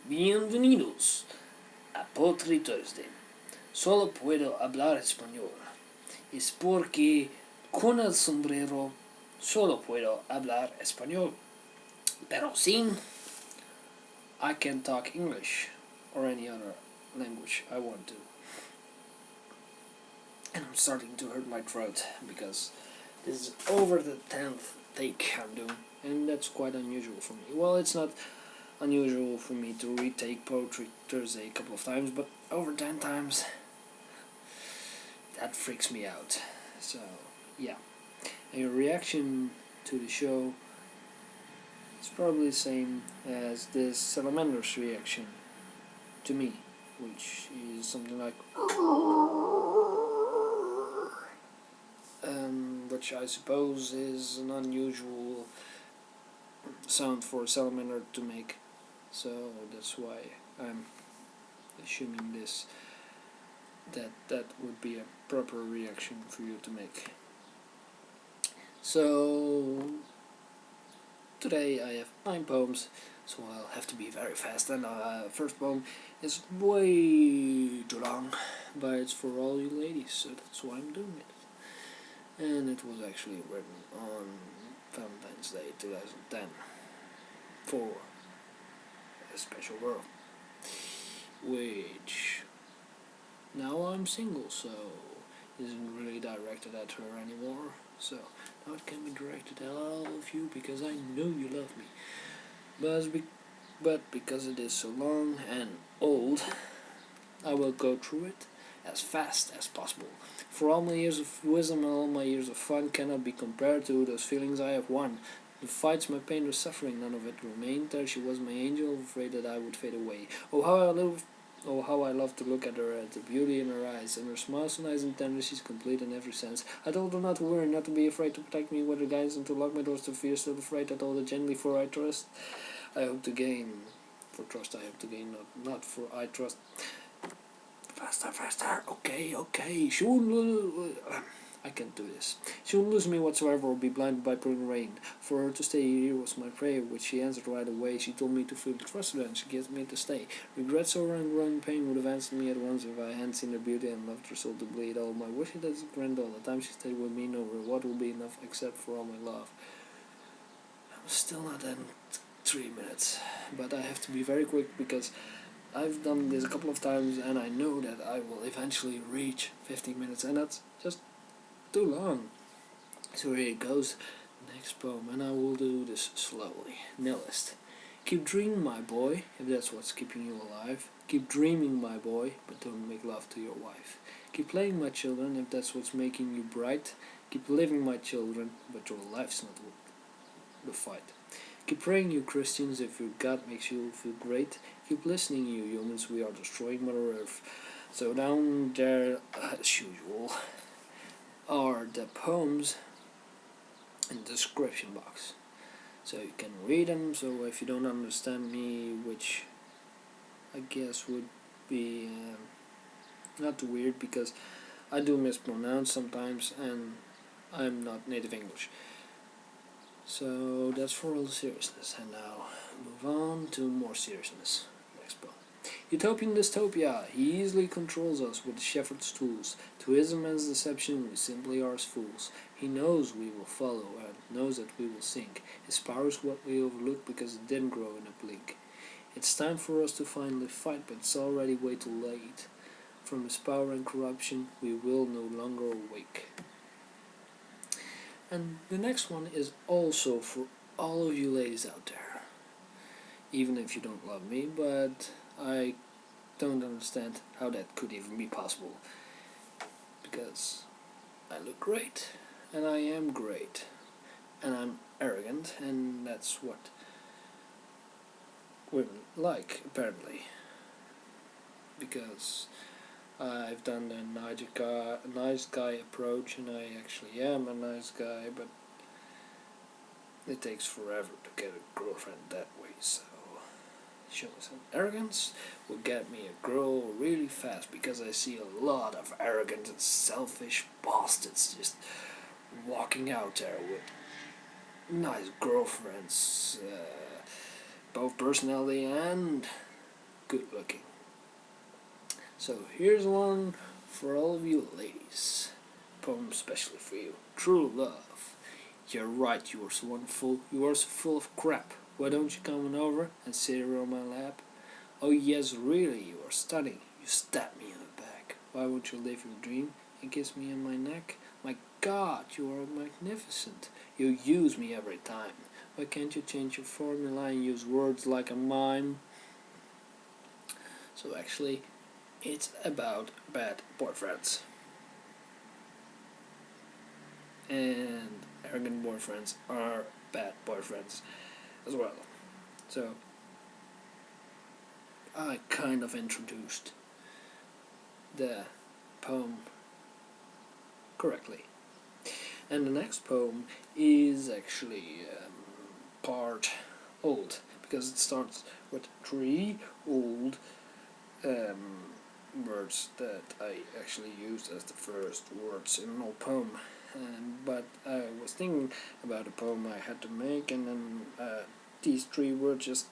Bienvenidos a Potri Thursday. Solo puedo hablar español. Es porque con el sombrero solo puedo hablar español. Pero sin, I can talk English or any other language I want to. And I'm starting to hurt my throat because this is over the 10th take I'm doing, and that's quite unusual for me. Well, it's not unusual for me to retake Poetry Thursday a couple of times, but over 10 times, that freaks me out. So, yeah. And your reaction to the show is probably the same as this salamander's reaction to me, which is something like which I suppose is an unusual sound for a salamander to make. So that's why I'm assuming that would be a proper reaction for you to make. So today I have 9 poems, so I'll have to be very fast. And first poem is way too long, but it's for all you ladies, so that's why I'm doing it. And it was actually written on Valentine's Day 2010 for a special girl, which now I'm single, so isn't really directed at her anymore. So now it can be directed at all of you because I know you love me. But because it is so long and old, I will go through it as fast as possible. For all my years of wisdom and all my years of fun cannot be compared to those feelings I have won. The fights, my pain, the suffering, none of it remained there. She was my angel, afraid that I would fade away. Oh how I love to look at her, at the beauty in her eyes, and her smile so nice and tender. She's complete in every sense. I told her not to worry, not to be afraid, to protect me with her guidance, and to lock my doors to fear. Still afraid, I told her gently, for I trust. I hope to gain. For trust I hope to gain, not for I trust. Faster. Okay. She won't. I can't do this. She won't lose me whatsoever or be blinded by pouring rain. For her to stay here was my prayer, which she answered right away. She told me to feel trusted and she gets me to stay. Regret, sorrow, and growing pain would have answered me at once if I hadn't seen her beauty and loved her soul to bleed. All my wishes as grand all the time she stayed with me, no reward will be enough except for all my love. I'm still not in 3 minutes, but I have to be very quick because I've done this a couple of times and I know that I will eventually reach 15 minutes, and that's just too long. So here it goes, next poem, and I will do this slowly. Nihilist. Keep dreaming, my boy, if that's what's keeping you alive. Keep dreaming, my boy, but don't make love to your wife. Keep playing, my children, if that's what's making you bright. Keep living, my children, but your life's not the fight. Keep praying, you Christians, if your God makes you feel great. Keep listening, you humans, we are destroying Mother Earth. So down there, as usual, are the poems in the description box. So you can read them, so if you don't understand me, which I guess would be not too weird because I do mispronounce sometimes and I'm not native English. So that's for all the seriousness, and now move on to more seriousness. Next poem. Utopian dystopia. He easily controls us with the shepherd's tools. To his immense deception, we simply are as fools. He knows we will follow and knows that we will sink. His power is what we overlook because it didn't grow in a blink. It's time for us to finally fight, but it's already way too late. From his power and corruption, we will no longer awake. And the next one is also for all of you ladies out there. Even if you don't love me, but I don't understand how that could even be possible. Because I look great, and I am great, and I'm arrogant, and that's what women like, apparently. Because I've done the nice guy approach, and I actually am a nice guy, but it takes forever to get a girlfriend that way, so showing some arrogance will get me a girl really fast, because I see a lot of arrogant and selfish bastards just walking out there with nice girlfriends, both personality and good looking. So here's one for all of you ladies. Poem especially for you. True love. You're right, you are so wonderful. You are so full of crap. Why don't you come on over and sit here on my lap? Oh yes, really, you are stunning. You stab me in the back. Why won't you live your dream and kiss me on my neck? My God, you are magnificent. You use me every time. Why can't you change your formula and use words like a mime? So actually, it's about bad boyfriends. And arrogant boyfriends are bad boyfriends as well. So I kind of introduced the poem correctly. And the next poem is actually part old, because it starts with 3 old words that I actually used as the first words in an old poem. But I was thinking about a poem I had to make, and then these 3 words just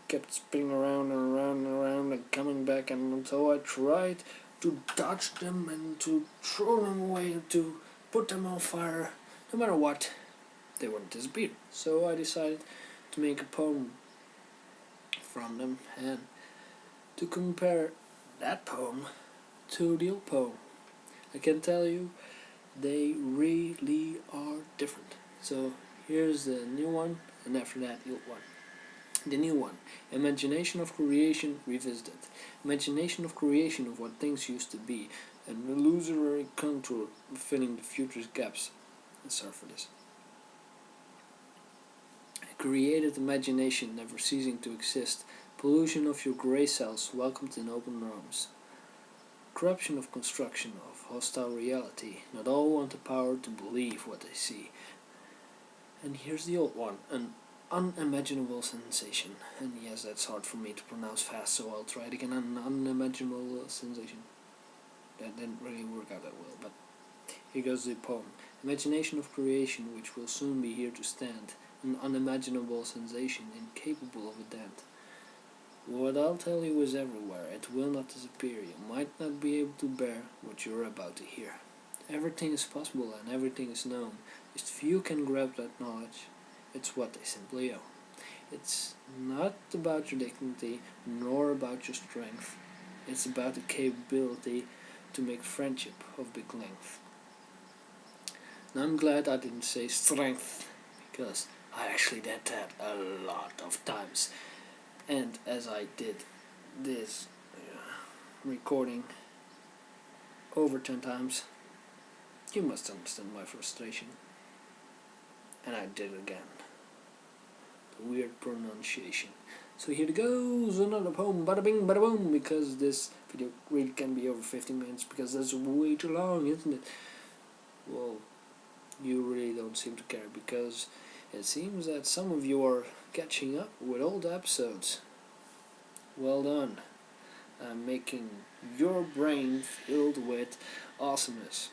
kept spinning around and around and around and coming back, and so I tried to dodge them and to throw them away, to put them on fire. No matter what, they wouldn't disappear. So I decided to make a poem from them, and to compare that poem to the old poem. I can tell you, they really are different. So here's the new one, and after that the old one. The new one, imagination of creation revisited. Imagination of creation of what things used to be, an illusory contour filling the future's gaps. Let's start for this. A created imagination never ceasing to exist. Pollution of your grey cells welcomed in open arms. Corruption of construction of hostile reality. Not all want the power to believe what they see. And here's the old one, an unimaginable sensation. And yes, that's hard for me to pronounce fast, so I'll try it again. An unimaginable sensation. That didn't really work out that well, but here goes the poem. Imagination of creation, which will soon be here to stand. An unimaginable sensation, incapable of a dent. What I'll tell you is everywhere. It will not disappear. You might not be able to bear what you're about to hear. Everything is possible and everything is known. Just few can grab that knowledge. It's what they simply own. It's not about your dignity, nor about your strength. It's about the capability to make friendship of big length. And I'm glad I didn't say strength, because I actually did that a lot of times. And as I did this recording over 10 times, you must understand my frustration. And I did it again. Weird pronunciation. So here goes another poem, bada bing bada boom, because this video really can be over 15 minutes, because that's way too long, isn't it? Well, you really don't seem to care, because it seems that some of you are catching up with old episodes. Well done. I'm making your brain filled with awesomeness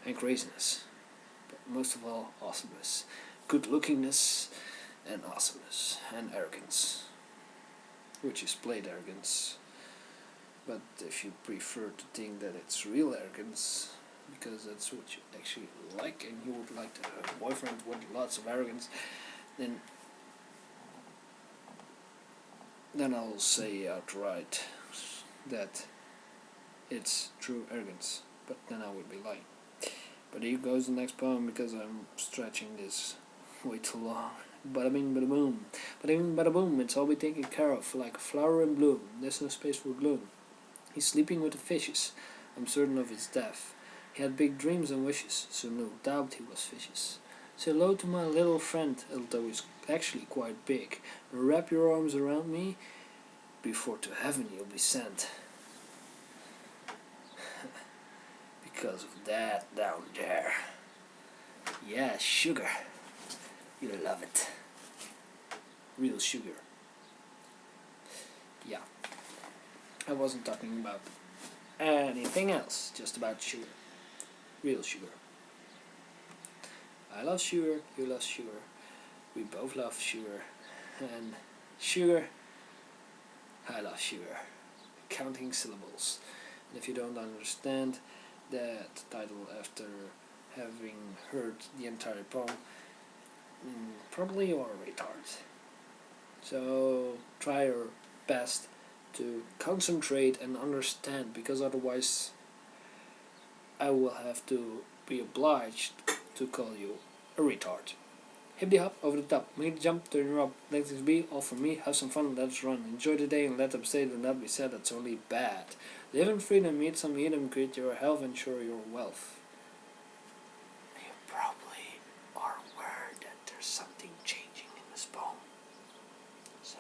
and craziness, but most of all awesomeness, good lookingness, and awesomeness, and arrogance, which is played arrogance. But if you prefer to think that it's real arrogance, because that's what you actually like, and you would like to have a boyfriend with lots of arrogance, then I'll say outright that it's true arrogance, but then I would be lying. But here goes the next poem, because I'm stretching this way too long. Bada bing bada boom, bada bing bada boom, it's all be taken care of, like a flower in bloom, there's no space for gloom. He's sleeping with the fishes, I'm certain of his death. He had big dreams and wishes, so no doubt he was vicious. Say hello to my little friend, although he's actually quite big, and wrap your arms around me, before to heaven you'll be sent. Because of that down there. Yeah, sugar. You'll love it. Real sugar. Yeah. I wasn't talking about anything else, just about sugar. Real sugar. I love sugar, you love sugar. We both love sugar. And sugar I love sugar. Counting syllables. And if you don't understand that title after having heard the entire poem, probably you're a retard. So try your best to concentrate and understand, because otherwise I will have to be obliged to call you a retard. Hippity hop, over the top, make the jump, turn her up, let this be, all for me, have some fun, let us run, enjoy the day and let them say, do not be sad, that's only bad. Live in freedom, meet some freedom, create your health, ensure your wealth. You probably are aware that there's something changing in this poem. So,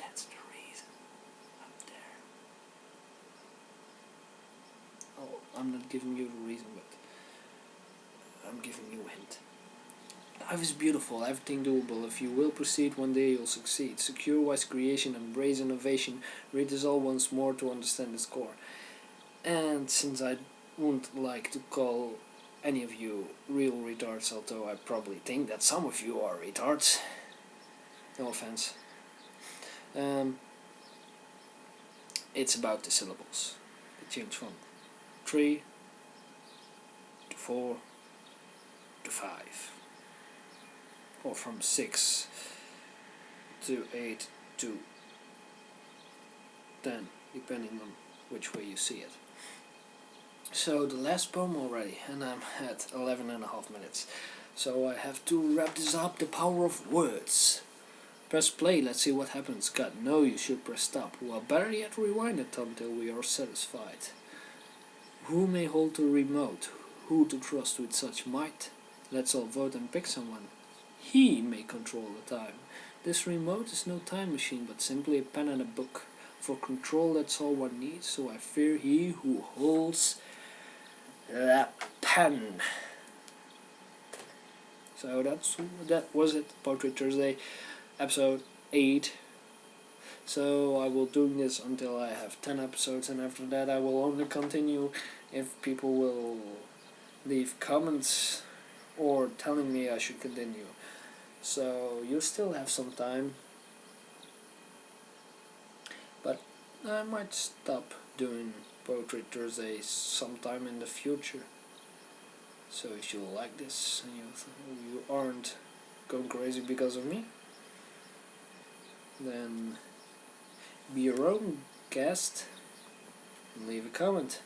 that's the reason up there. Oh, I'm not giving you the reason, but I'm giving you a hint. Life is beautiful, everything doable. If you will proceed, one day you'll succeed. Secure wise creation, embrace innovation. Read this all once more to understand its core. And since I wouldn't like to call any of you real retards, although I probably think that some of you are retards, no offense, it's about the syllables. They change from 3 to 4 to 5. Or from 6 to 8 to 10, depending on which way you see it. So the last poem already, and I'm at 11.5 minutes. So I have to wrap this up, the power of words. Press play, let's see what happens. God, no, you should press stop. Well, better yet, rewind it until we are satisfied. Who may hold the remote? Who to trust with such might? Let's all vote and pick someone. He may control the time. This remote is no time machine, but simply a pen and a book. For control, that's all one needs, so I fear he who holds the pen. So that was it, Poetry Thursday, episode 8. So I will do this until I have 10 episodes, and after that I will only continue if people will leave comments or telling me I should continue. So you still have some time, but I might stop doing Poetry Thursdays sometime in the future. So if you like this and you aren't going crazy because of me, then be your own guest and leave a comment,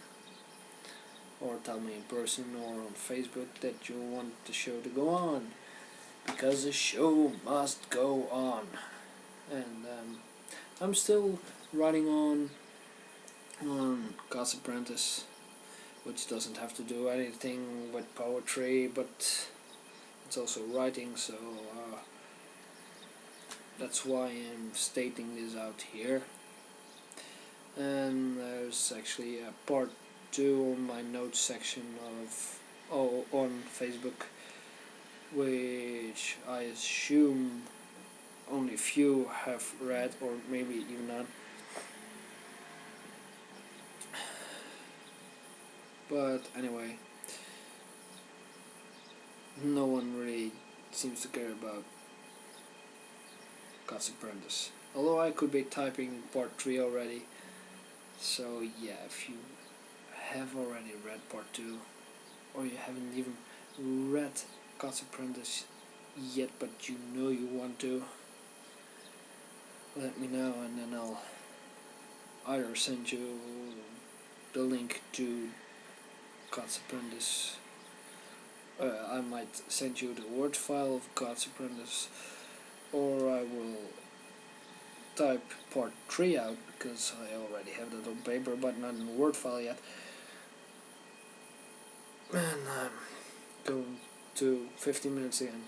or tell me in person or on Facebook that you want the show to go on, because the show must go on. And I'm still writing on God's Apprentice, which doesn't have to do anything with poetry, but it's also writing, so that's why I'm stating this out here. And there's actually a part 2 on my notes section on Facebook, which I assume only few have read, or maybe even none. But anyway, no one really seems to care about God's Apprentice. Although I could be typing part 3 already. So yeah, if you have already read part 2, or you haven't even read God's Apprentice yet, but you know you want to, let me know, and then I'll either send you the link to God's Apprentice. I might send you the Word file of God's Apprentice, or I will type part 3 out, because I already have that on paper but not in the Word file yet. And I'm going to 15 minutes again.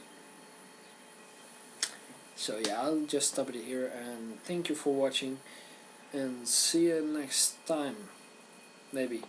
So yeah, I'll just stop it here, and thank you for watching, and see you next time, maybe.